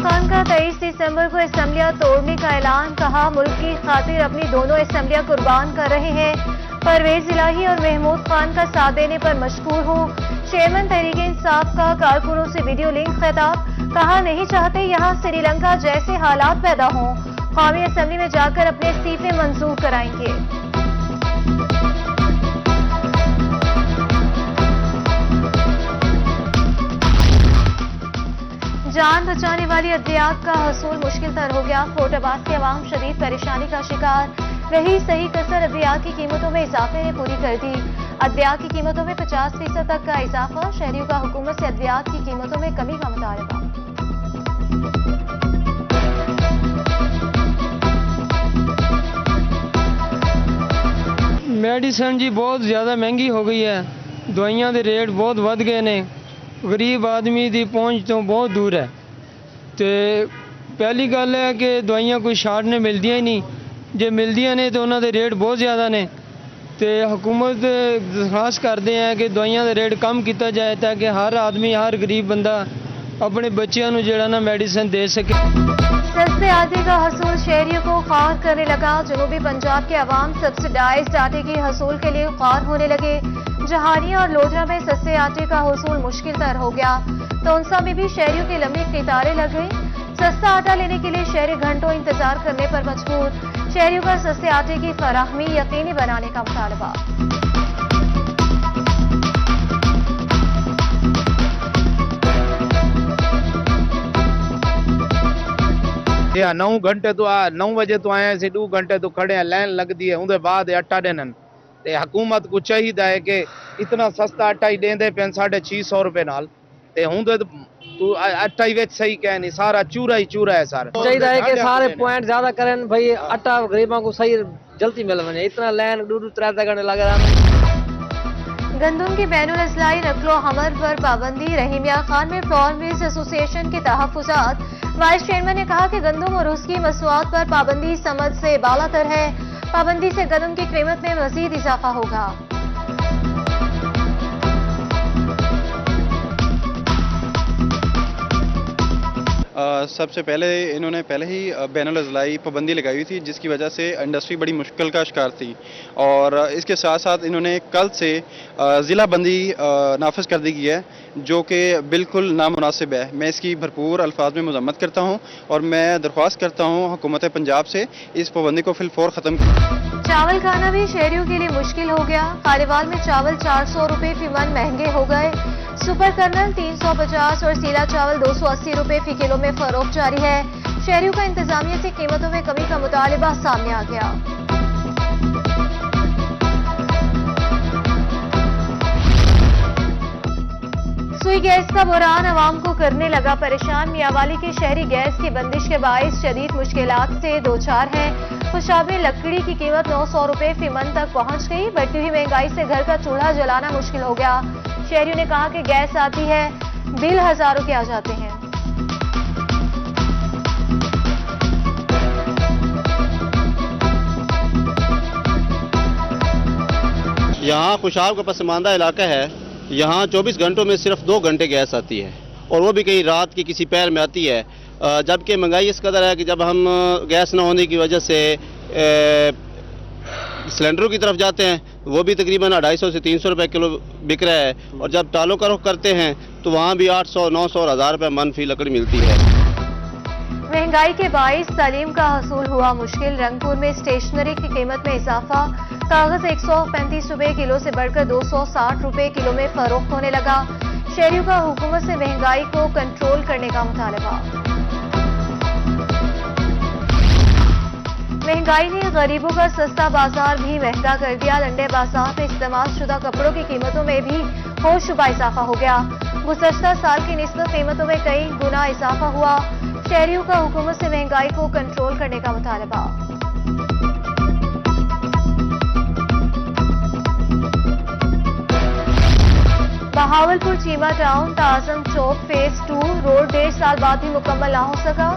खान का 23 दिसंबर को असेंबलियां तोड़ने का ऐलान, कहा मुल्क की खातिर अपनी दोनों असेंबलियां कुर्बान कर रहे हैं। परवेज इलाही और महमूद खान का साथ देने पर मशकूर हूं। चेयरमैन तहरीक इंसाफ का कारकुनों से वीडियो लिंक खिताब, कहा नहीं चाहते यहां श्रीलंका जैसे हालात पैदा हों, कौमी असेंबली में जाकर अपने इस्तीफे मंजूर कराएंगे। जान बचाने वाली अद्वियात का हसूल मुश्किल तर हो गया। फोर्ट अब्बास की आवाम शदीद परेशानी का शिकार रही। सही कसर अद्वियात की कीमतों में इजाफे ने पूरी कर दी। अद्वियात की कीमतों में 50% तक का इजाफा। शहरियों का हुकूमत से अद्वियात की कीमतों में कमी का मुतालबा। मेडिसिन जी बहुत ज़्यादा महंगी हो गई है। दवाइयां के रेट बहुत वध गए ने। गरीब आदमी की पहुंच तो बहुत दूर है। तो पहली गल है कि दवाइयां कोई शार्ट ने मिलदियां ही नहीं, जे मिलदियां ने तो उन्होंने रेट बहुत ज़्यादा ने। तो हुकूमत दरखास्त करते हैं कि दवाइयां का रेट कम किया जाए ताकि हर आदमी, हर गरीब बंदा अपने बच्चों को जो ना मेडिसिन दे सके। सस्ते आटे का हसूल शहरियों को ख्वार करने लगा। जनूबी पंजाब के अवाम सब्सिडाइज्ड आटे की हसूल के लिए ख्वार होने लगे। जहानिया और लोधरा में सस्ते आटे का हसूल मुश्किल तर हो गया। तोनसा में भी शहरियों की लंबी कतारें लग गई। सस्ता आटा लेने के लिए शहरी घंटों इंतजार करने पर मजबूर। शहरियों का सस्ते आटे की फराहमी यकीनी बनाने का मुतालबा। 9 घंटे तो 9 बजे तो आए से 2 घंटे तो खड़े हैं, लाइन लगती है। उनके बाद आटा देन ते हुकूमत को चाहिए है कि इतना सस्ता आटा ही देंदे पे 650 रुपए नाल ते हुंदे तू आटा ही वेच सही कह नहीं, सारा चूरा ही चूरा है। सारा चाहिए है कि सारे पॉइंट ज्यादा करें भाई, आटा गरीबों को सही जल्दी मिल वने। इतना लाइन 2-3 घंटे लग रहा है। गंदम की बैनुल अज़लाई नकलो हमल पर पाबंदी। रहीमिया खान में फ्लोर मिल्स एसोसिएशन के तहफ़्फ़ुज़ात। वाइस चेयरमैन ने कहा कि गंदम और उसकी मसनूआत पर पाबंदी समझ से बालातर है। पाबंदी से गंदम की कीमत में मजीद इजाफा होगा। सबसे पहले इन्होंने पहले ही बैनुल अज़लाई पाबंदी लगाई हुई थी, जिसकी वजह से इंडस्ट्री बड़ी मुश्किल का शिकार थी। और इसके साथ साथ इन्होंने कल से ज़िला बंदी नाफिज कर दी गई है, जो कि बिल्कुल नामुनासिब है। मैं इसकी भरपूर अल्फाज में मज़म्मत करता हूँ और मैं दरख्वास्त करता हूँ हुकूमत पंजाब से इस पाबंदी को फिलफौर ख़त्म करें। चावल खाना भी शहरियों के लिए मुश्किल हो गया। खालीवाल में चावल 400 रुपए फी मन महंगे हो गए। सुपर कर्नल 350 और सीला चावल 280 रुपए फी किलो में फरोख्त जारी है। शहरियों का इंतजामिया से कीमतों में कमी का मुतालिबा सामने आ गया। सुई गैस का बुरान अवाम को करने लगा परेशान। मियावाली के शहरी गैस की बंदिश के बाइस शदीद मुश्किलात से दो चार हैं। खुशाब में लकड़ी की कीमत 900 रुपए फी मन तक पहुंच गई। बढ़ती हुई महंगाई से घर का चूल्हा जलाना मुश्किल हो गया। शहरियों ने कहा कि गैस आती है, बिल हजारों के आ जाते हैं। यहाँ खुशाब का पसमानदा इलाका है। यहाँ 24 घंटों में सिर्फ 2 घंटे गैस आती है और वो भी कहीं रात की किसी पैर में आती है। जबकि महंगाई इस कदर है कि जब हम गैस न होने की वजह से सिलेंडरों की तरफ जाते हैं, वो भी तकरीबन 250 से 300 रुपए किलो बिक रहा है। और जब टालों का रुख करते हैं तो वहाँ भी 800, 900 और 1000 रुपये मन फी लकड़ी मिलती है। महंगाई के बाइस तालीम का हसूल हुआ मुश्किल। रंगपुर में स्टेशनरी की कीमत में इजाफा। कागज 135 रुपए किलो से बढ़कर 260 रुपए किलो में फरोख्त होने लगा। शहरियों का हुकूमत से महंगाई को कंट्रोल करने का मुतालबा। महंगाई ने गरीबों का सस्ता बाजार भी महंगा कर दिया। लंडे बाजार में इस्तेमाल शुदा कपड़ों की कीमतों में भी होशरुबा इजाफा हो गया। गुज़श्ता साल की निस्बत कीमतों में कई गुना इजाफा हुआ। शहरियों का हुकूमत से महंगाई को कंट्रोल करने का मुतालबा। बहावलपुर चीमा टाउन ताजम चौक फेज 2 रोड 1.5 साल बाद भी मुकम्मल ना हो सका।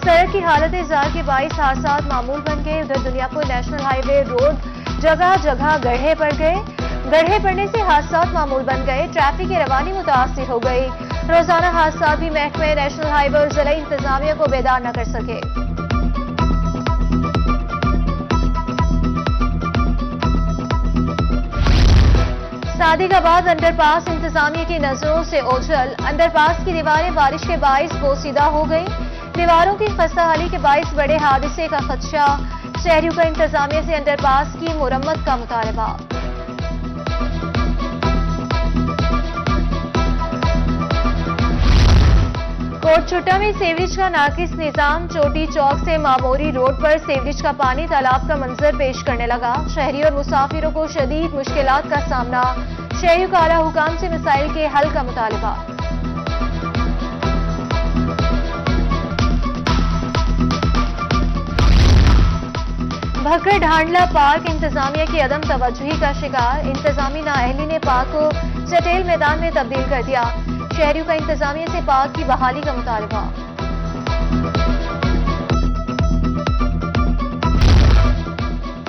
सड़क की हालत जार के 22 हादसात मामूल बन गए। उधर दुनियापुर नेशनल हाईवे रोड जगह जगह गड्ढे पड़ गए। गड्ढे पड़ने से हादसात मामूल बन गए। ट्रैफिक की रवानी मुतासिर हो गई। रोजाना हादसा भी महकमे नेशनल हाईवे और जिला इंतजामिया को बेदार न कर सके। सादिकाबाद अंडरपास इंतजामिया की नजरों से ओझल। अंडरपास की दीवारें बारिश के बाइस बोसीदा हो गई। दीवारों की खस्ताहाली के बाइस बड़े हादसे का खदशा। शहरियों का इंतजामिया से अंडरपास की मुरम्मत का मुतालबा। कोटछुट्टा में सीवरेज का नाकिस निजाम। चोटी चौक से मामोरी रोड पर सीवरेज का पानी तालाब का मंजर पेश करने लगा। शहरी और मुसाफिरों को शदीद मुश्किलात का सामना। शहरियों का आला हुकाम से मसाइल के हल का मुतालबा। भक्कड़ ढांडला पार्क इंतजामिया की अदम तवज्जुही का शिकार। इंतजामी नाअहली ने पार्क को चटेल मैदान में तब्दील कर दिया। शहरियों का इंतजामिया से पार्क की बहाली का मुतालबा।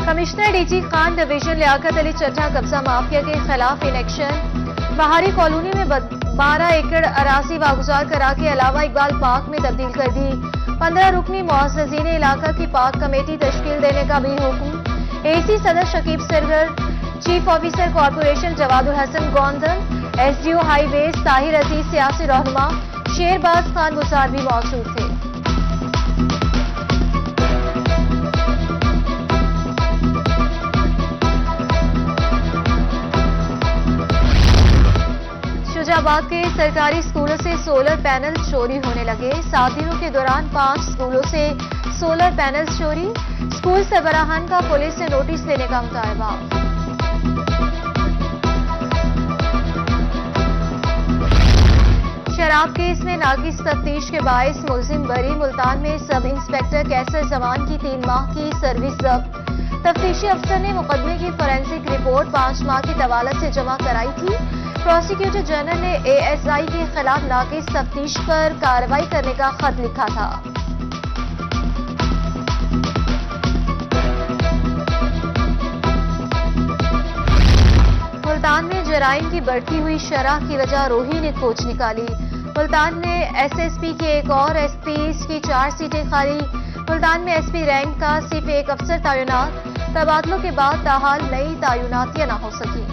Commissioner DG Khan division Liaquat Ali Chadha कब्जा माफिया के खिलाफ इन एक्शन। बहारी कॉलोनी में 12 एकड़ अराजी वागुजार करा के अलावा इकबाल पार्क में तब्दील कर दी। 15 रुकनी मुअज़्ज़ज़ीन इलाका की पार्क कमेटी तश्कील देने का भी हुक्म। एसी सदर Shakib Sargar, chief officer corporation Jawadul Hasan Gondal, SDO highways Tahir Aziz, सियासी रहनुमा शेरबाज खान गुजार भी मौजूद थे। शुजाबाद के सरकारी स्कूलों से सोलर पैनल चोरी होने लगे। 7 दिनों के दौरान 5 स्कूलों से सोलर पैनल चोरी। स्कूल सरबराहान का पुलिस से नोटिस देने का मुतालबा। शराब केस में नाकिस तफ्तीश के बायस मुलजिम बरी। मुल्तान में सब इंस्पेक्टर कैसर जमान की 3 माह की सर्विस जब्त। तफ्तीशी अफसर ने मुकदमे की फोरेंसिक रिपोर्ट 5 माह की तवालत से जमा कराई थी। प्रोसिक्यूटर जनरल ने एएसआई के खिलाफ नाकिस तफ्तीश पर कार्रवाई करने का खत लिखा था। मुल्तान में जराइम की बढ़ती हुई शरह की वजह रोही ने खोज निकाली। मुल्तान में एसएसपी की एक और एसपी की 4 सीटें खाली। मुल्तान में एसपी रैंक का सिर्फ एक अफसर तैनात। तबादलों के बाद ताहाल नई तैनातियां न हो सकी।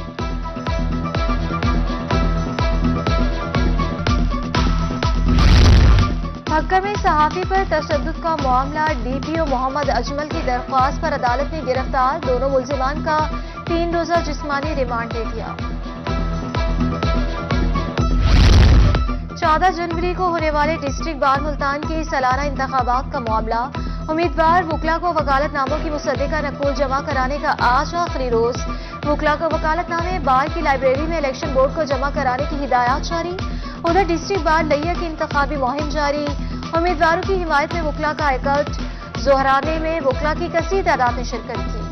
भक्कर में सहाफी पर तशद्दुद का मामला। डीपीओ मोहम्मद अजमल की दरख्वास्त पर अदालत ने गिरफ्तार दोनों मुलजिमान का 3 रोजा जिस्मानी रिमांड दे दिया। 14 जनवरी को होने वाले डिस्ट्रिक्ट बार मुल्तान के सालाना इंतखाबात का मामला। उम्मीदवार वकला को वकालतनामों की मुसद्दिका नकूल जमा कराने का आज आखिरी रोज। वकला को वकालतनामे बार की लाइब्रेरी में इलेक्शन बोर्ड को जमा कराने की हिदायत जारी। उधर डिस्ट्रिक्ट बार लिया की इंतखाबी मुहिम जारी। उम्मीदवारों की हिमायत में वकला का इकट्ठ। जोहराने में वकला की कसीर तादाद ने शिरकत की।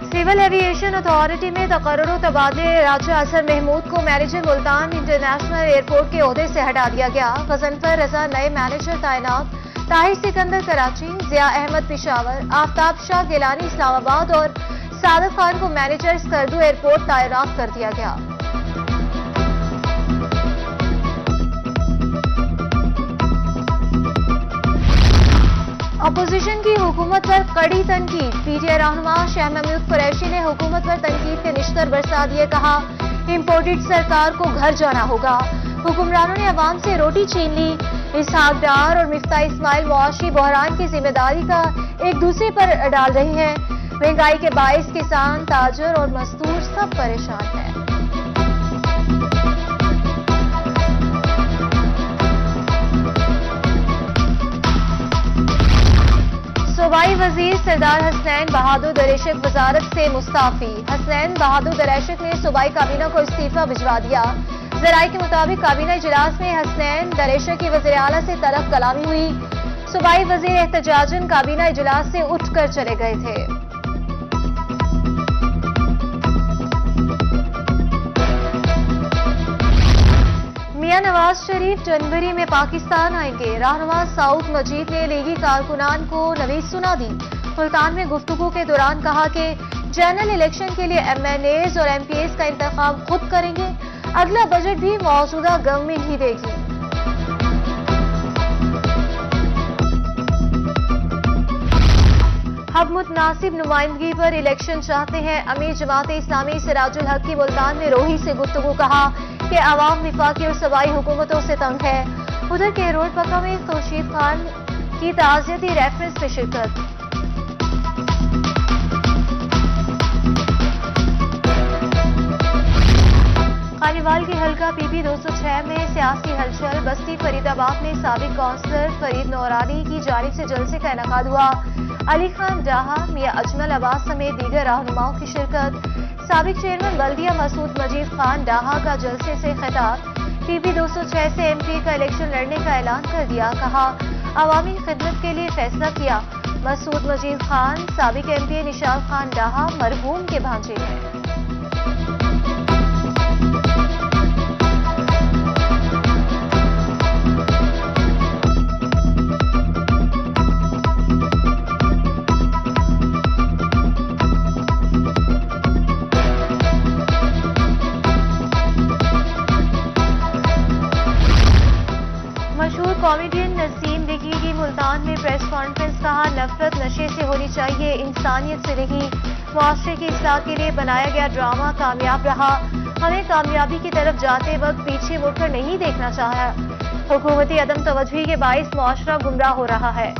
सिविल एविएशन अथॉरिटी में तकर्रुर तबादले। राजा असर महमूद को मैनेजर मुल्तान इंटरनेशनल एयरपोर्ट के ओहदे से हटा दिया गया। गजनफर रजा नए मैनेजर तैनात। ताहिर सिकंदर कराची, जिया अहमद पेशावर, आफ्ताब शाह गिलानी इस्लामाबाद और सादत खान को मैनेजर स्कर्दू एयरपोर्ट तैनात कर दिया गया। अपोजिशन की हुकूमत पर कड़ी तनकीद। पीटीआई रहनुमा शाह महमूद कुरैशी ने हुकूमत पर तनकीद के निश्तर बरसा दिए। कहा, इम्पोर्टेड सरकार को घर जाना होगा। हुक्मरानों ने अवाम से रोटी छीन ली। इसहाक डार और मिफ्ता इस्माइल मुआशी बहरान की जिम्मेदारी का एक दूसरे पर डाल रहे हैं। महंगाई के बाइस किसान, ताजर और मजदूर सब परेशान हैं। सूबाई वजीर सरदार हसनैन बहादुर दरेशक वजारत से मुस्ताफी। हसनैन बहादुर दरेशक ने सूबाई काबीना को इस्तीफा भिजवा दिया। जराये के मुताबिक काबीना इजलास में हसनैन दरेशक की वज़ीर आला से तरफ कलामी हुई। सूबाई वजीर एहतजाजन काबीना इजलास से उठकर चले गए थे। मियां नवाज शरीफ जनवरी में पाकिस्तान आएंगे। रहनुमा सऊद मजीद ने लीगी कारकुनान को नवीद सुना दी। मुल्तान में गुफ्तगू के दौरान कहा कि जनरल इलेक्शन के लिए MNAs और MPAs का इंतखाब खुद करेंगे। अगला बजट भी मौजूदा गवर्नमेंट ही देगी। अब मुतनासिब नुमाइंदगी पर इलेक्शन चाहते हैं। अमीर जमात इस्लामी सिराजुल हक की मुल्तान में रोही से गुफ्तगू, कहा कि आवाम विफाकी और सबाई हुकूमतों से तंग है। उधर के रोड पक्का में खुर्शीद खान की ताज़ियती रेफरेंस में शिरकत। खानीवाल के हल्का PP 206 में सियासी हलचल। बस्ती फरीदाबाद में साबिक काउंसलर फरीद नौरानी की जानिब से जलसे का इनेकाद हुआ। अली खान डाहा, मियां अजमल अब्बास समेत दीगर रहनुमाओं की शिरकत। साबिक चेयरमैन बल्दिया मसूद मजीद खान डाहा का जलसे से खिताब। PP 206 से MP का इलेक्शन लड़ने का ऐलान कर दिया, कहा अवामी खिदमत के लिए फैसला किया। मसूद मजीद खान साबिक MP निशात खान डाहा मरहूम के भांजे हैं। कॉमेडियन नसीम दिगी की मुल्तान में प्रेस कॉन्फ्रेंस, कहा नफरत नशे से होनी चाहिए, इंसानियत से नहीं। मुआशरे की इस्लाह के लिए बनाया गया ड्रामा कामयाब रहा। हमें कामयाबी की तरफ जाते वक्त पीछे मुड़कर नहीं देखना चाहा। हुकूमती अदम तवज्जुही के बाइस मुआशरा गुमराह हो रहा है।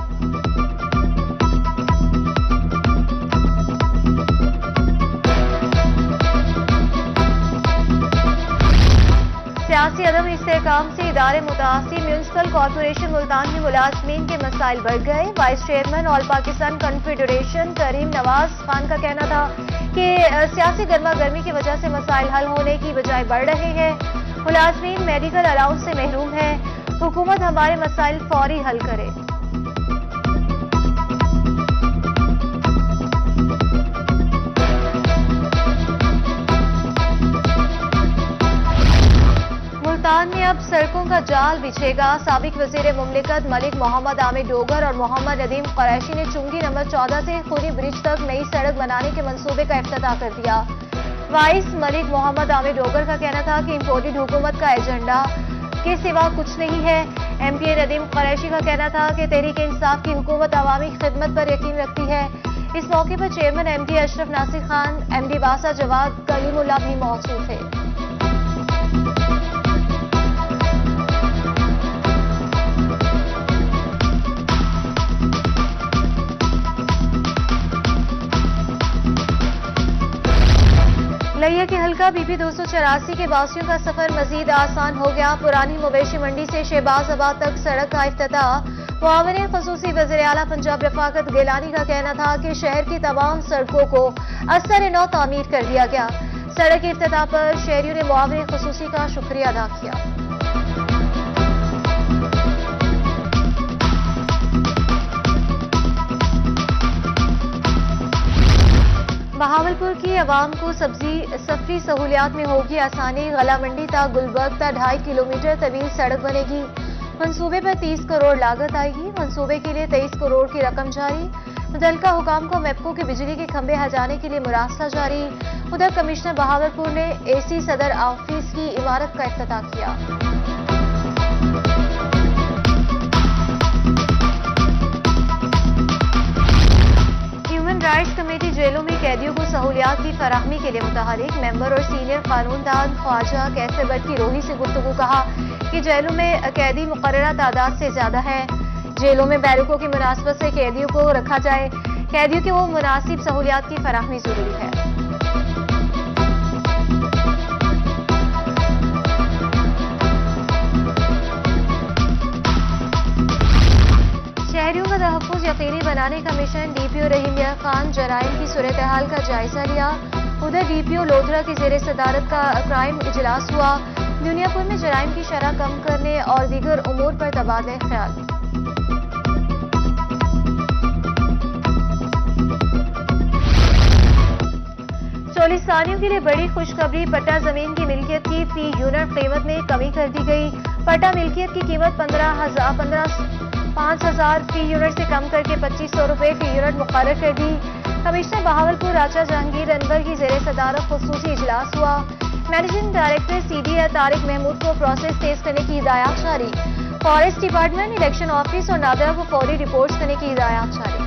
सियासी अदम इस्तेहकाम से इदारे मुतासिर। म्यूनिसिपल कॉरपोरेशन मुल्तान में मुलाजमीन के मसाइल बढ़ गए। Vice chairman all Pakistan confederation Karim Nawaz Khan का कहना था कि सियासी गर्मा गर्मी की वजह से मसाइल हल होने की बजाय बढ़ रहे हैं। मुलाजमीन मेडिकल अलाउंस से महरूम है। हुकूमत हमारे मसाइल फौरी हल करे। मुल्तान में अब सड़कों का जाल बिछेगा। साबिक वजीर मुमलिकत मलिक मोहम्मद आमिर डोगर और मोहम्मद नदीम कुरैशी ने चुंगी नंबर 14 से खूनी ब्रिज तक नई सड़क बनाने के मंसूबे का इफ्तिताह कर दिया। वाइस मलिक मोहम्मद आमिर डोगर का कहना था कि इम्पोर्टेड हुकूमत का एजेंडा के सिवा कुछ नहीं है। MPA नदीम कुरैशी का कहना था कि तहरीक इंसाफ की हुकूमत अवामी खिदमत पर यकीन रखती है। इस मौके पर chairman MD Ashraf Nasir Khan, MD WASA Jawad Kalimullah भी मौजूद थे। लैया के हल्का BP 284 के बासियों का सफर मजीद आसान हो गया। पुरानी मवेशी मंडी से शहबाजाबाद तक सड़क का इफ्तिताह। मुआविन खसूसी वज़ीर आला पंजाब रफाकत गिलानी का कहना था कि शहर की तमाम सड़कों को असर नौ तामीर कर दिया गया। सड़क के इफ्तिताह पर शहरियों ने मुआविन खसूसी का शुक्रिया अदा किया। बहावलपुर की आवाम को सफरी सहूलियात में होगी आसानी। गला मंडी तक गुलबर्ग तक 2.5 किलोमीटर तवील सड़क बनेगी। मंसूबे पर 30 करोड़ लागत आएगी। मंसूबे के लिए 23 करोड़ की रकम जारी। मुतल्लिका हुकाम को मेपको के बिजली के खंभे हटाने के लिए मुरासला जारी। उधर कमिश्नर बहावलपुर ने AC सदर ऑफिस की इमारत का इफ्तिताह किया। राइट्स कमेटी जेलों में कैदियों को सहूलियात की फराहमी के लिए मुतहरिक। मेंबर और सीनियर कानूनदान ख्वाजा कैसर बट की रोही से गुफ्तगू, कहा कि जेलों में कैदी मुकर्ररा तादाद से ज्यादा है। जेलों में बैरकों की मुनासबत से कैदियों को रखा जाए। कैदियों की वो मुनासिब सहूलियात की फराहमी जरूरी है। शहरियों का तहफ़्फ़ुज़ यकीनी बनाने का मिशन। DPO रहीम मियां खान जराइम की सूरत हाल का जायजा लिया। उधर DPO लोधरा की ज़ेर सदारत का क्राइम इजलास हुआ। दुनियापुर में जराइम की शरह कम करने और दीगर उमूर पर तबादले ख्याल। कोलिस्तानियों के लिए बड़ी खुशखबरी, पट्टा जमीन की मिल्कियत की फी यूनिट कीमत में कमी कर दी गई। पट्टा मिल्कियत की कीमत 5,000 फी यूनिट से कम करके 2,500 रुपए फी यूनिट मुकर्रर कर दी। कमिश्नर बहावलपुर राजा जहांगीर अनवर की जेर सदारत खुसूसी इजलास हुआ। Managing director CDA Tariq Mahmood को प्रोसेस तेज करने की हिदायत जारी। फॉरेस्ट डिपार्टमेंट, इलेक्शन ऑफिस और नादरा को फौरी रिपोर्ट करने की हिदायत जारी।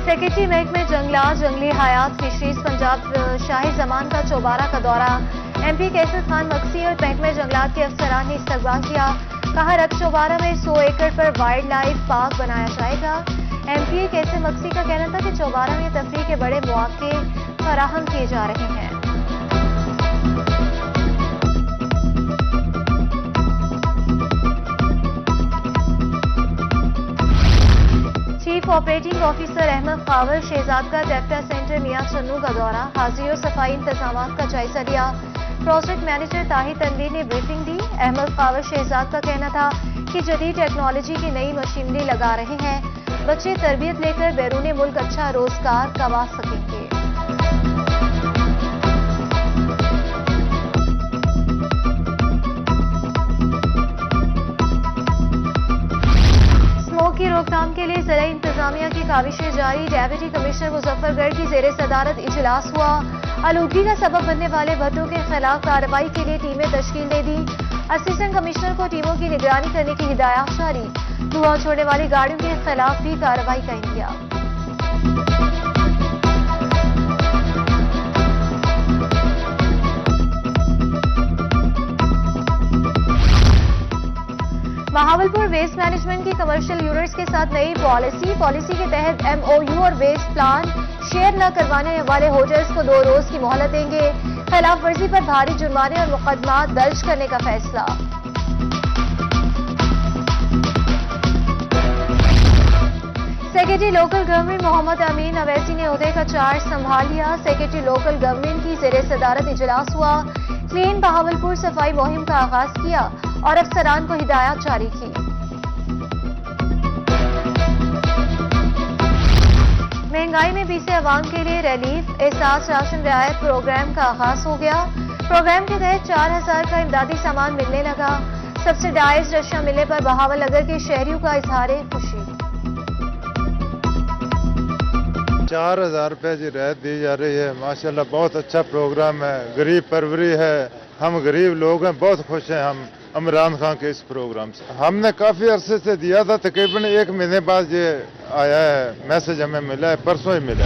सेक्रेटरी महकमे जंगलात, जंगली हयात, फिशरीज पंजाब शाही जमान का चौबारा का दौरा। MP कैसर खान मक्सी और महकमे जंगलात के अफसरान ने इस्तकबाल किया। कहा, रक चौबारा में 100 एकड़ पर वाइल्ड लाइफ पार्क बनाया जाएगा। MP कैसर मक्सी का कहना था कि चौबारा में तफरीह के बड़े मौके फराहम किए जा रहे हैं। Chief operating officer Ahmad Kawal Shahzad का डेटा सेंटर मियां चन्नू का दौरा, हाजिरी और सफाई इंतजामात का जायजा लिया। प्रोजेक्ट मैनेजर ताहिर तनवीर ने ब्रीफिंग दी। अहमद कावल शहजाद का कहना था कि जदीद टेक्नोलॉजी की नई मशीनरी लगा रहे हैं, बच्चे तरबियत लेकर बैरून मुल्क अच्छा रोजगार कमा सकेंगे। की रोकथाम के लिए जिला इंतजामिया की काविशें जारी। डेप्यूटी कमिश्नर मुजफ्फरगढ़ की जेर सदारत इजलास हुआ। आलूगी का सबब बनने वाले भट्टों के खिलाफ कार्रवाई के लिए टीमें तश्कील दे दी। असिस्टेंट कमिश्नर को टीमों की निगरानी करने की हिदायत जारी। धुआं छोड़ने वाली गाड़ियों के खिलाफ भी कार्रवाई का इंतजाम। बहावलपुर वेस्ट मैनेजमेंट की कमर्शियल यूनिट्स के साथ नई पॉलिसी के तहत MOU और वेस्ट प्लान शेयर न करवाने वाले होटल्स को 2 रोज की मोहलत देंगे। खिलाफ वर्जी पर भारी जुर्माने और मुकदमा दर्ज करने का फैसला। सेक्रेटरी लोकल गवर्नमेंट मोहम्मद अमीन अवैसी ने ओहदे का चार्ज संभाल लिया। सेक्रेटरी लोकल गवर्नमेंट की जेर सदारत इजलास हुआ। क्लीन बहावलपुर सफाई मुहिम का आगाज किया और अफसरान को हिदायत जारी की। महंगाई में पीछे अवाम के लिए रिलीफ, एहसास राशन रियायत प्रोग्राम का आगाज हो गया। प्रोग्राम के तहत 4,000 का इमदादी सामान मिलने लगा। सब्सिडाइज्ड अशिया मिलने पर बहावलनगर के शहरियों का इजहार खुशी। 4,000 रुपए की रियायत दी जा रही है। माशाल्लाह बहुत अच्छा प्रोग्राम है। गरीब परवरी है, हम गरीब लोग हैं, बहुत खुश हैं हम इमरान खान के इस प्रोग्राम से। हमने काफी अरसे से दिया था, तकरीबन 1 महीने बाद ये आया है, मैसेज हमें मिला है, परसों ही मिला है।